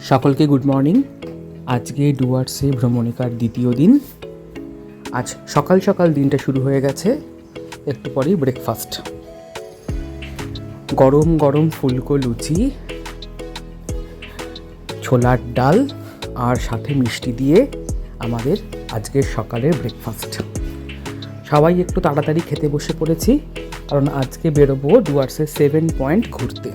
সকলকে good morning. আজকে ডুয়ার্সে ভ্রমণিকার দ্বিতীয় দিন। আজ সকাল সকাল দিনটা শুরু হয়ে গেছে, একটু পরেই ব্রেকফাস্ট। গরম গরম ফুলকো লুচি, ছোলার ডাল আর সাথে মিষ্টি দিয়ে আমাদের আজকের সকালের ব্রেকফাস্ট। সবাই একটু তাড়াতাড়ি খেতে বসে পড়েছি, কারণ আজকে বেরোবো ডুয়ার্সে 7 পয়েন্ট ঘুরতে।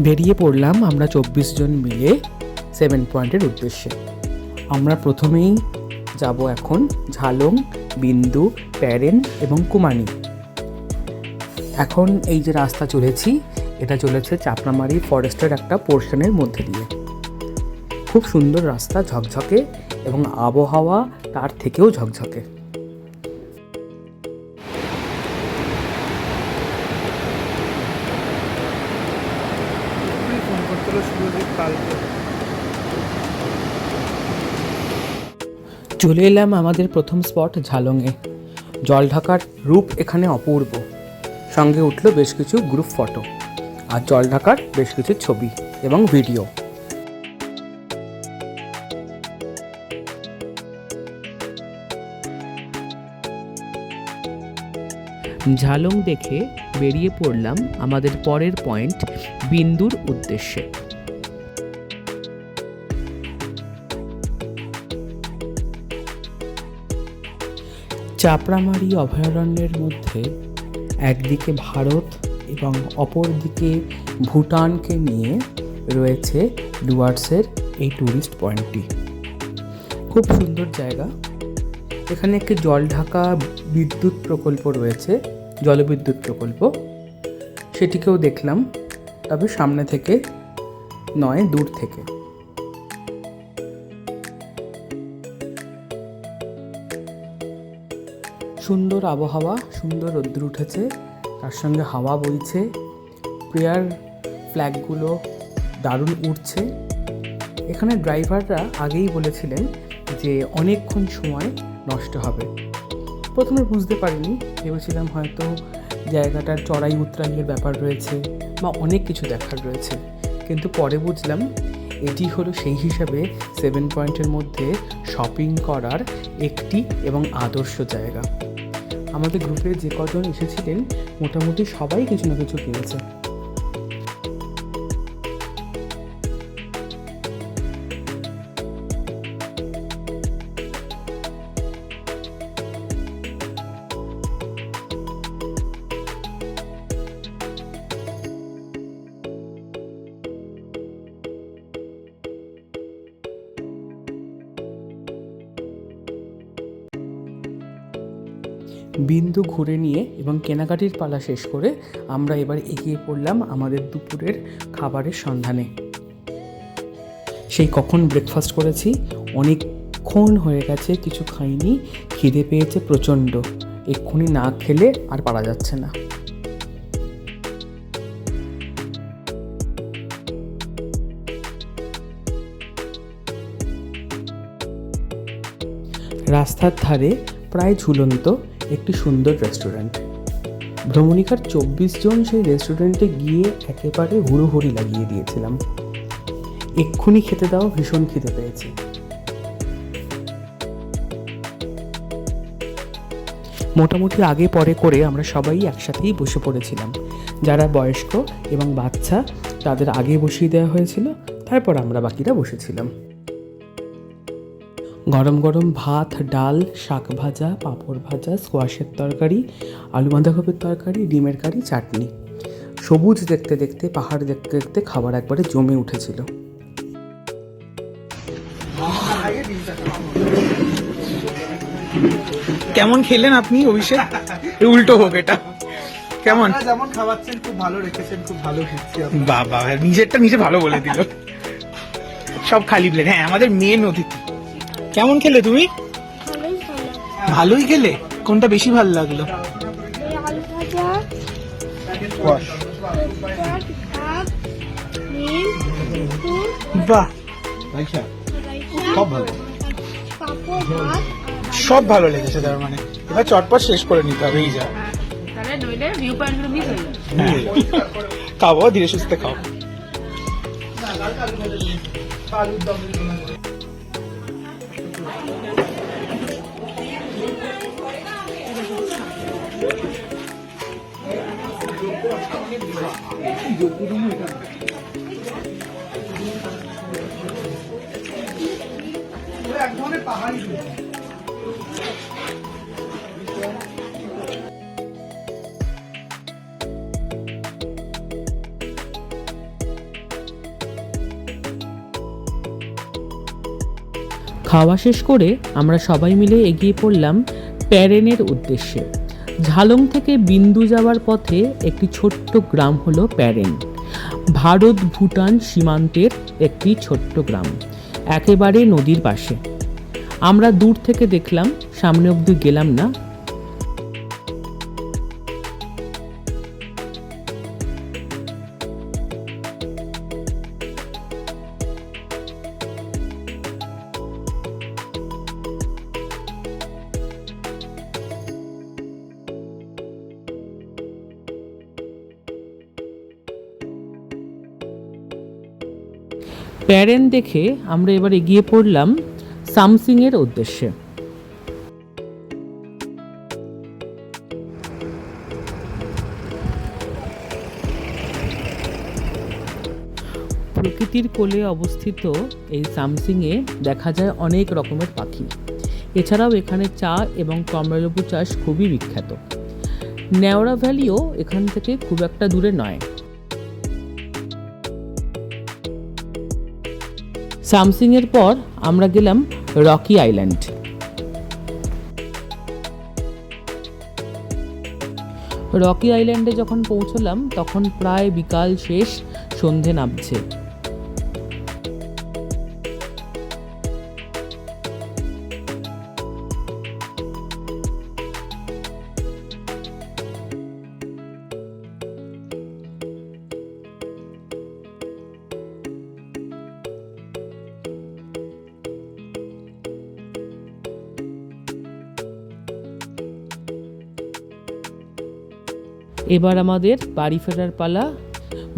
বেরিয়ে পড়লাম আমরা 24 জন মিলে 7 পয়েন্টের উদ্দেশ্যে। আমরা প্রথমেই যাব এখন ঝালং, বিন্দু, প্যারেন এবং কুমানি। এখন এই যে রাস্তা চলেছি, এটা চলেছে চাপড়ামারি ফরেস্টের একটা পোর্শনের মধ্যে দিয়ে। খুব সুন্দর রাস্তা, ঝকঝকে, এবং আবহাওয়া তার থেকেও ঝকঝকে। চলে এলাম আমাদের প্রথম স্পট ঝালংয়ে। জলঢাকার রূপ এখানে অপূর্ব। সঙ্গে উঠলো বেশ কিছু গ্রুপ ফটো আর জলঢাকার বেশ কিছু ছবি এবং ভিডিও। ঝালং দেখে বেরিয়ে পড়লাম আমাদের পরের পয়েন্ট বিন্দুর উদ্দেশ্যে। চাপড়ামারি অভয়ারণ্যের মধ্যে একদিকে ভারত এবং অপরদিকে ভুটানকে নিয়ে রয়েছে ডুয়ার্সের এই ট্যুরিস্ট পয়েন্টটি। খুব সুন্দর জায়গা। এখানে একটি জলঢাকা বিদ্যুৎ প্রকল্প রয়েছে, জলবিদ্যুৎ প্রকল্প। সেটিকেও দেখলাম, তবে সামনে থেকে নয়, দূর থেকে। সুন্দর আবহাওয়া, সুন্দর রোদ্দুর উঠেছে, তার সঙ্গে হাওয়া বইছে, প্রেয়ার ফ্ল্যাগগুলো দারুণ উঠছে। এখানে ড্রাইভাররা আগেই বলেছিলেন যে অনেকক্ষণ সময় নষ্ট হবে। প্রথমে বুঝতে পারিনি, ভেবেছিলাম হয়তো জায়গাটার চড়াই উতরাইয়ের ব্যাপার রয়েছে বা অনেক কিছু দেখার রয়েছে, কিন্তু পরে বুঝলাম এটি হলো সেই হিসাবে 7 পয়েন্টের মধ্যে শপিং করার একটি এবং আদর্শ জায়গা। আমাদের গ্রুপে যে কজন এসেছিলেন মোটামুটি সবাই কিছু না কিছু কিনেছে। বিন্দু ঘুরে নিয়ে এবং কেনাকাটির পালা শেষ করে আমরা এবার এগিয়ে পড়লাম আমাদের দুপুরের খাবারের সন্ধানে। সেই কখন ব্রেকফাস্ট করেছি, অনেকক্ষণ হয়ে গেছে কিছু খাইনি, খিদে পেয়েছে প্রচণ্ড। এক্ষুনি না খেলে আর পারা যাচ্ছে না। রাস্তার ধারে প্রায় ঝুলন্ত একটি সুন্দর রেস্টুরেন্ট। ভ্রমণিকার 24 জন সেই রেস্টুরেন্টে গিয়ে একেবারে হুড়োহুড়ি লাগিয়ে দিয়েছিলাম। এক্ষুনি খেতে দাও, ভীষণ খিদে পেয়েছে। মোটামুটি আগে পরে করে আমরা সবাই একসাথেই বসে পড়েছিলাম। যারা বয়স্ক এবং বাচ্চা তাদের আগে বসিয়ে দেওয়া হয়েছিল, তারপর আমরা বাকিরা বসেছিলাম। গরম গরম ভাত, ডাল, শাক ভাজা, পাঁপড় ভাজা, স্কোয়াশের তরকারি, আলু বাঁধাকপির তরকারি, ডিমের কারি, চাটনি। সবুজ দেখতে দেখতে, পাহাড় দেখতে দেখতে খাবার একবারে জমে উঠেছিল। কেমন খেলেন আপনি অভিষেক? উল্টো হোক এটা। কেমন? যেমন খাওয়াচ্ছেন খুব ভালো রেখেছেন, খুব ভালো খেয়েছি। বাবা, নিজেরটা নিজে ভালো বলে দিল। সব খালি প্লেট। হ্যাঁ, আমাদের মেন অতিথি। কেমন খেলে তুমি? ভালোই খেলে। কোনটা বেশি ভালো লাগলো? বাহ, সব ভালো, সব ভালো লেগেছে। তার মানে এবার চটপট শেষ করে নিতে হবে। এই যা নইলে ভিউ পয়েন্টগুলো মিস হয়ে যাবে। হ্যাঁ। খাও বাবা, ধীরে সুস্থে খাও। এক ধরনের পাহাড়ি খাওয়া শেষ করে আমরা সবাই মিলে এগিয়ে পড়লাম প্যারেনের উদ্দেশ্যে। ঝালং থেকে বিন্দু যাওয়ার পথে একটি ছোট্ট গ্রাম হলো প্যারেন। ভারত ভুটান সীমান্তের একটি ছোট্ট গ্রাম, একেবারে নদীর পাশে। আমরা দূর থেকে দেখলাম, সামনে অবধি গেলাম না। প্যারেন দেখে আমরা এবার এগিয়ে পড়লাম সামসিং এর উদ্দেশ্যে। প্রকৃতির কোলে অবস্থিত এই সামসিংয়ে দেখা যায় অনেক রকমের পাখি। এছাড়াও এখানে চা এবং কমলালেবু চাষ খুবই বিখ্যাত। নেওড়া ভ্যালিও এখান থেকে খুব একটা দূরে নয়। সামসিং এর পর আমরা গেলাম রকি আইল্যান্ড। রকি আইল্যান্ডে যখন পৌঁছলাম তখন প্রায় বিকাল শেষ, সন্ধে নামছে। এবার আমাদের বাড়ি ফেরার পালা।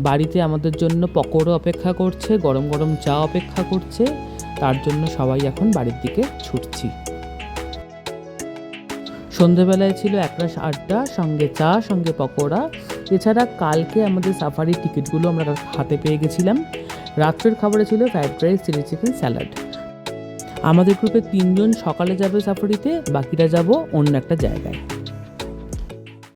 বাড়িতে আমাদের জন্য পকোড়া অপেক্ষা করছে, গরম গরম চা অপেক্ষা করছে। তার জন্য সবাই এখন বাড়ির দিকে ছুটছি। সন্ধেবেলায় ছিল একরাশ আড্ডা, সঙ্গে চা, সঙ্গে পকোড়া। এছাড়া কালকে আমাদের সাফারির টিকিটগুলো আমরা হাতে পেয়ে গেছিলাম। রাত্রের খাবারে ছিল fried rice, chilli chicken, salad. আমাদের গ্রুপে 3 জন সকালে যাবে সাফারিতে, বাকিরা যাব অন্য একটা জায়গায়।